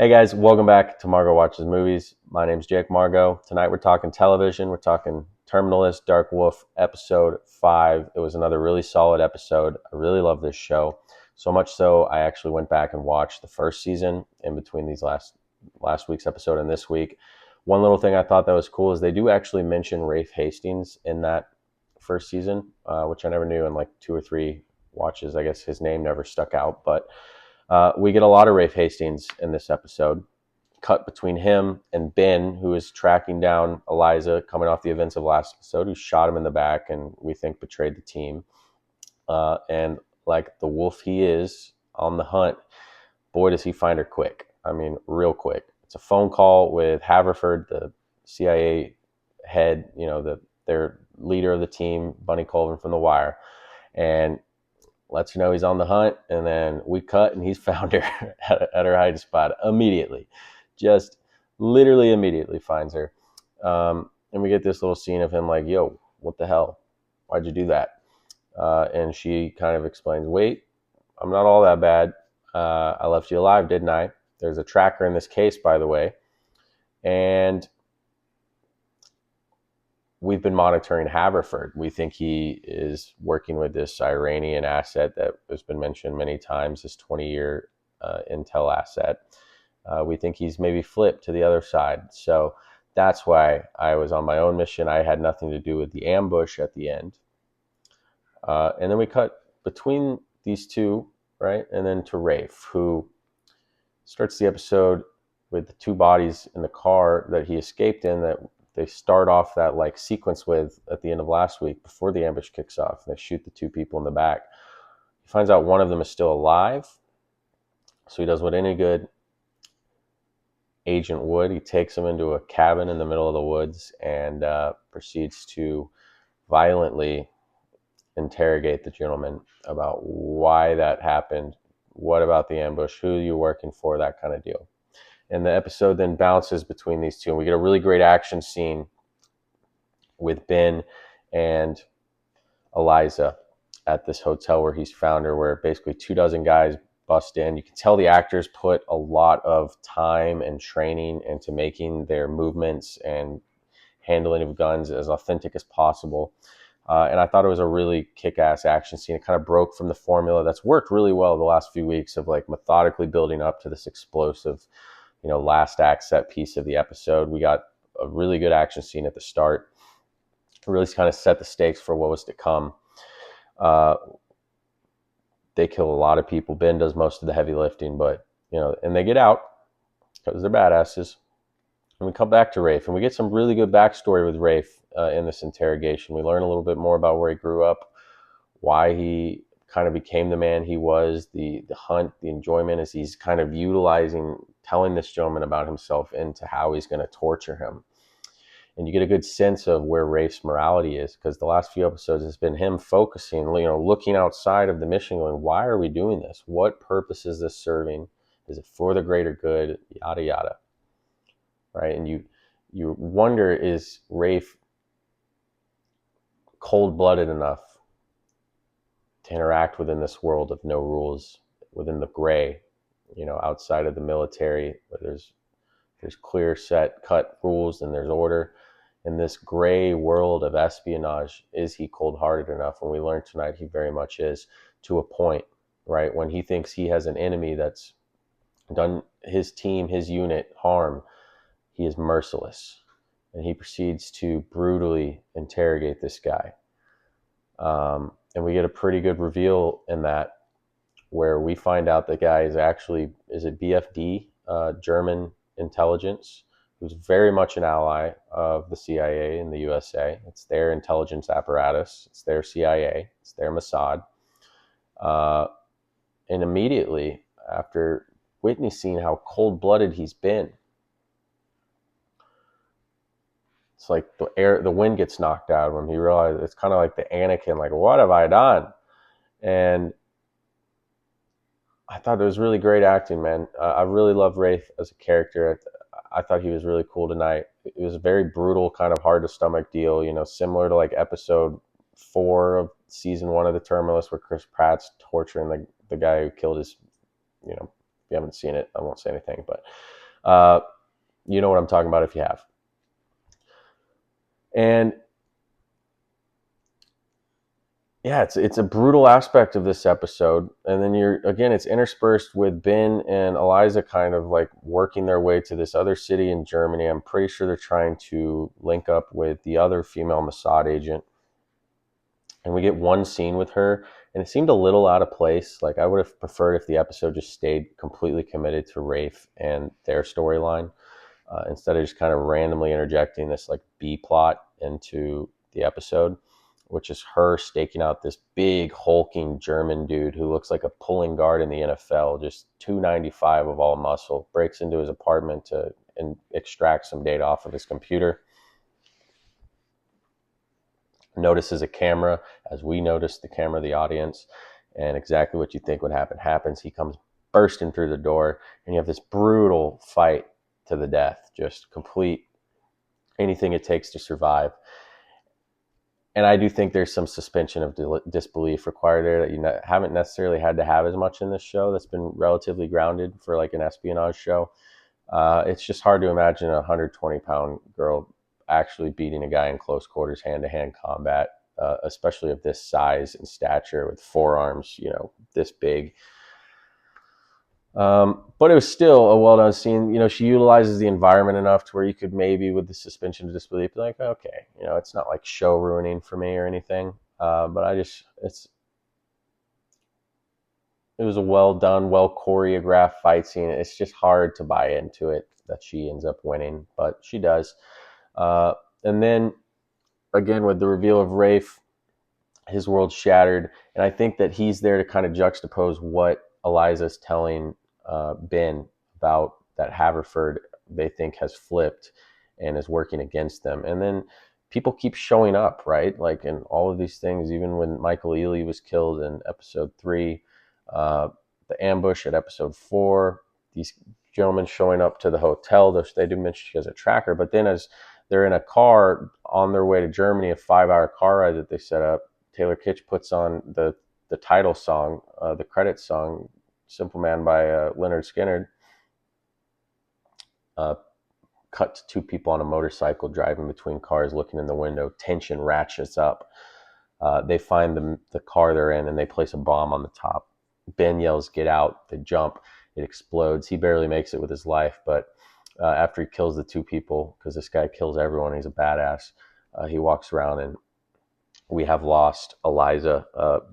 Hey guys, welcome back to Margot Watches Movies. My name's Jake Margot. Tonight we're talking television. We're talking Terminalist Dark Wolf episode 5. It was another really solid episode. I really love this show. So much so I actually went back and watched the first season in between these last week's episode and this week. One little thing I thought that was cool is they do actually mention Rafe Hastings in that first season, which I never knew in like 2 or 3 watches. I guess his name never stuck out, but we get a lot of Rafe Hastings in this episode. Cut between him and Ben, who is tracking down Eliza, coming off the events of last episode, who shot him in the back and we think betrayed the team. And like the wolf he is on the hunt, boy, does he find her quick. I mean, real quick. It's a phone call with Haverford, the CIA head, their leader of the team, Bunny Colvin from The Wire. And lets her know he's on the hunt, and then we cut and he's found her at her hiding spot immediately. Just literally immediately finds her. And we get this little scene of him like, yo, what the hell? Why'd you do that? And she kind of explains, wait, I'm not all that bad. I left you alive, didn't I? There's a tracker in this case, by the way. And we've been monitoring Haverford. We think he is working with this Iranian asset that has been mentioned many times, this 20-year intel asset. We think he's maybe flipped to the other side. So that's why I was on my own mission. I had nothing to do with the ambush at the end. And then we cut between these two, right? And then to Rafe, who starts the episode with the 2 bodies in the car that he escaped in that they start off that like sequence with at the end of last week before the ambush kicks off. They shoot the 2 people in the back. He finds out one of them is still alive. So he does what any good agent would. He takes him into a cabin in the middle of the woods and proceeds to violently interrogate the gentleman about why that happened, what about the ambush, who are you working for, that kind of deal. And the episode then bounces between these two. And we get a really great action scene with Ben and Eliza at this hotel where he's found her, where basically 24 guys bust in. You can tell the actors put a lot of time and training into making their movements and handling of guns as authentic as possible. And I thought it was a really kick-ass action scene. It kind of broke from the formula that's worked really well the last few weeks of like methodically building up to this explosive last act set piece of the episode. We got a really good action scene at the start. It really kind of set the stakes for what was to come. They kill a lot of people. Ben does most of the heavy lifting, but and they get out because they're badasses. And we come back to Rafe, and we get some really good backstory with Rafe in this interrogation. We learn a little bit more about where he grew up, why he kind of became the man he was, the hunt, the enjoyment as he's kind of telling this gentleman about himself into how he's going to torture him. And you get a good sense of where Rafe's morality is, because the last few episodes has been him focusing, looking outside of the mission, going, why are we doing this? What purpose is this serving? Is it for the greater good? Yada, yada. Right? And you wonder, is Rafe cold-blooded enough to interact within this world of no rules, within the gray, outside of the military, where there's clear set cut rules and there's order. In this gray world of espionage, is he cold-hearted enough? And we learned tonight he very much is, to a point, right? When he thinks he has an enemy that's done his team, his unit harm, he is merciless. And he proceeds to brutally interrogate this guy. And we get a pretty good reveal in that, where we find out the guy is actually, is it BFD, German intelligence, who's very much an ally of the CIA in the USA. It's their intelligence apparatus. It's their CIA. It's their Mossad. And immediately after witnessing how cold-blooded he's been, it's like the wind gets knocked out of him. He realizes, it's kind of like the Anakin, like, what have I done? And I thought it was really great acting, man. I really love Rafe as a character. I thought he was really cool tonight. It was a very brutal, kind of hard to stomach deal, similar to like episode 4 of season 1 of The Terminalist, where Chris Pratt's torturing the guy who killed his, you haven't seen it, I won't say anything, but uh, you know what I'm talking about if you have. And yeah, it's a brutal aspect of this episode, and then it's interspersed with Ben and Eliza kind of like working their way to this other city in Germany. I'm pretty sure they're trying to link up with the other female Mossad agent, and we get one scene with her, and it seemed a little out of place. Like, I would have preferred if the episode just stayed completely committed to Rafe and their storyline, instead of just kind of randomly interjecting this like B plot into the episode, which is her staking out this big hulking German dude who looks like a pulling guard in the NFL, just 295 of all muscle, breaks into his apartment to and extract some data off of his computer. Notices a camera, as we noticed the camera, the audience, and exactly what you think would happen happens. He comes bursting through the door, and you have this brutal fight to the death, just complete anything it takes to survive. And I do think there's some suspension of disbelief required there that you haven't necessarily had to have as much in this show that's been relatively grounded for like an espionage show. It's just hard to imagine a 120-pound girl actually beating a guy in close quarters, hand-to-hand combat, especially of this size and stature with forearms, this big. But it was still a well-done scene. She utilizes the environment enough to where you could maybe, with the suspension of disbelief, be like, okay, it's not like show ruining for me or anything. But it was a well done, well choreographed fight scene. It's just hard to buy into it that she ends up winning, but she does. And then again, with the reveal of Rafe, his world's shattered, and I think that he's there to kind of juxtapose what Eliza's telling Ben about that Haverford they think has flipped and is working against them. And then people keep showing up, right? Like in all of these things, even when Michael Ealy was killed in episode 3, the ambush at episode 4, these gentlemen showing up to the hotel. They do mention she has a tracker, but then as they're in a car on their way to Germany, a 5-hour car ride that they set up, Taylor Kitsch puts on the title song, the credits song, Simple Man by Lynyrd Skynyrd. Cut to 2 people on a motorcycle driving between cars, looking in the window. Tension ratchets up. They find the car they're in, and they place a bomb on the top. Ben yells, "Get out!" They jump. It explodes. He barely makes it with his life, but after he kills the 2 people, because this guy kills everyone, he's a badass, he walks around, and we have lost Eliza,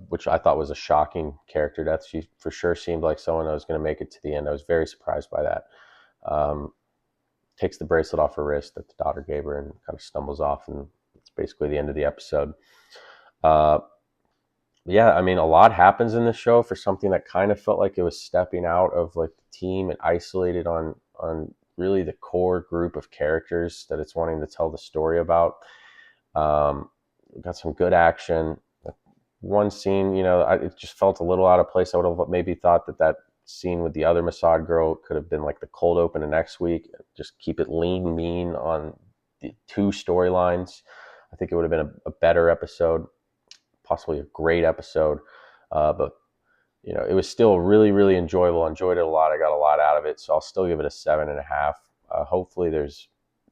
which I thought was a shocking character death. She for sure seemed like someone that was going to make it to the end. I was very surprised by that. Takes the bracelet off her wrist that the daughter gave her and kind of stumbles off, and it's basically the end of the episode. Yeah, I mean, a lot happens in this show for something that kind of felt like it was stepping out of like the team and isolated on really the core group of characters that it's wanting to tell the story about. Got some good action. One scene, it just felt a little out of place. I would have maybe thought that scene with the other Mossad girl could have been like the cold open of next week. Just keep it lean, mean on the 2 storylines. I think it would have been a better episode, possibly a great episode. But it was still really, really enjoyable. Enjoyed it a lot. I got a lot out of it, so I'll still give it a 7.5. Hopefully, there's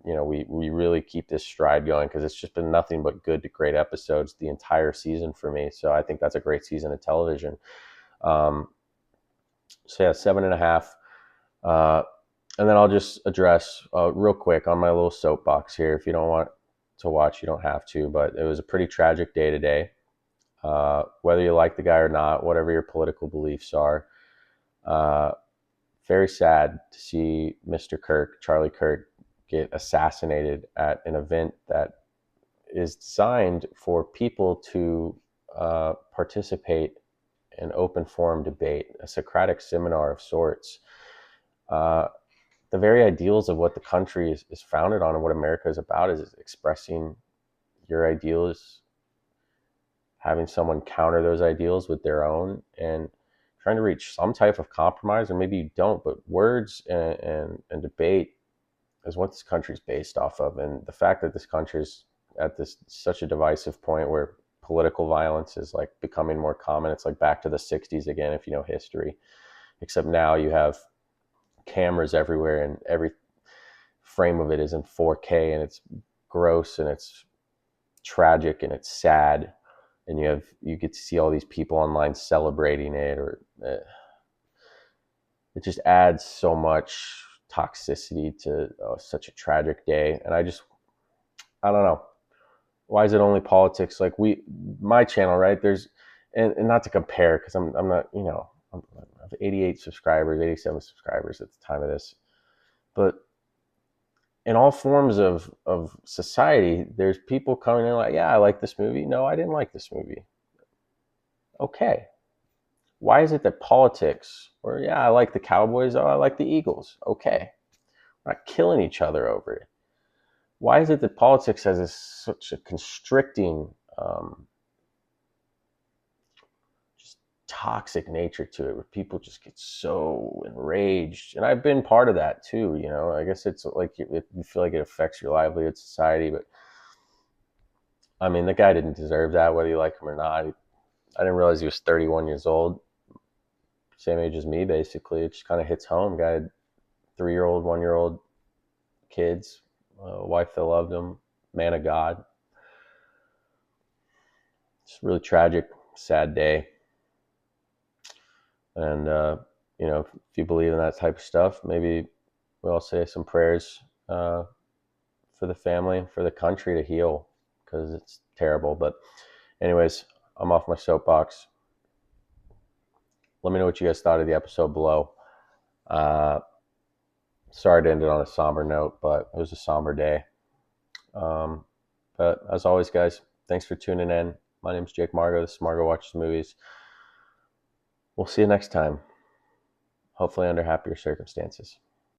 we really keep this stride going, because it's just been nothing but good to great episodes the entire season for me. So I think that's a great season of television. So yeah, 7.5. And then I'll just address real quick on my little soapbox here. If you don't want to watch, you don't have to. But it was a pretty tragic day today. Whether you like the guy or not, whatever your political beliefs are, very sad to see Mr. Kirk, Charlie Kirk, get assassinated at an event that is designed for people to participate in open forum debate, a Socratic seminar of sorts. The very ideals of what the country is founded on and what America is about is expressing your ideals, having someone counter those ideals with their own, and trying to reach some type of compromise, or maybe you don't, but words and debate is what this country is based off of. And the fact that this country is at such a divisive point where political violence is like becoming more common, it's like back to the 60s again, if you know history, except now you have cameras everywhere, and every frame of it is in 4K, and it's gross and it's tragic and it's sad, and you get to see all these people online celebrating it, or it just adds so much toxicity to such a tragic day. And I don't know, why is it only politics? Like my channel, right? There's, and not to compare, because I'm not, I have 88 subscribers, 87 subscribers at the time of this, but in all forms of society, there's people coming in like, yeah, I like this movie. No, I didn't like this movie. Okay. Why is it that politics, or yeah, I like the Cowboys. Oh, I like the Eagles. Okay. We're not killing each other over it. Why is it that politics has such a constricting, just toxic nature to it, where people just get so enraged? And I've been part of that too. I guess it's like you feel like it affects your livelihood, society. But I mean, the guy didn't deserve that, whether you like him or not. I didn't realize he was 31 years old, same age as me, basically. It just kind of hits home. Guy had 3-year-old, 1-year-old kids, a wife that loved him, man of God. It's a really tragic, sad day. And, if you believe in that type of stuff, maybe we all say some prayers for the family, for the country to heal, because it's terrible. But anyways, I'm off my soapbox. Let me know what you guys thought of the episode below. Sorry to end it on a somber note, but it was a somber day. But as always, guys, thanks for tuning in. My name is Jake Margo. This is Margo Watches Movies. We'll see you next time, hopefully under happier circumstances.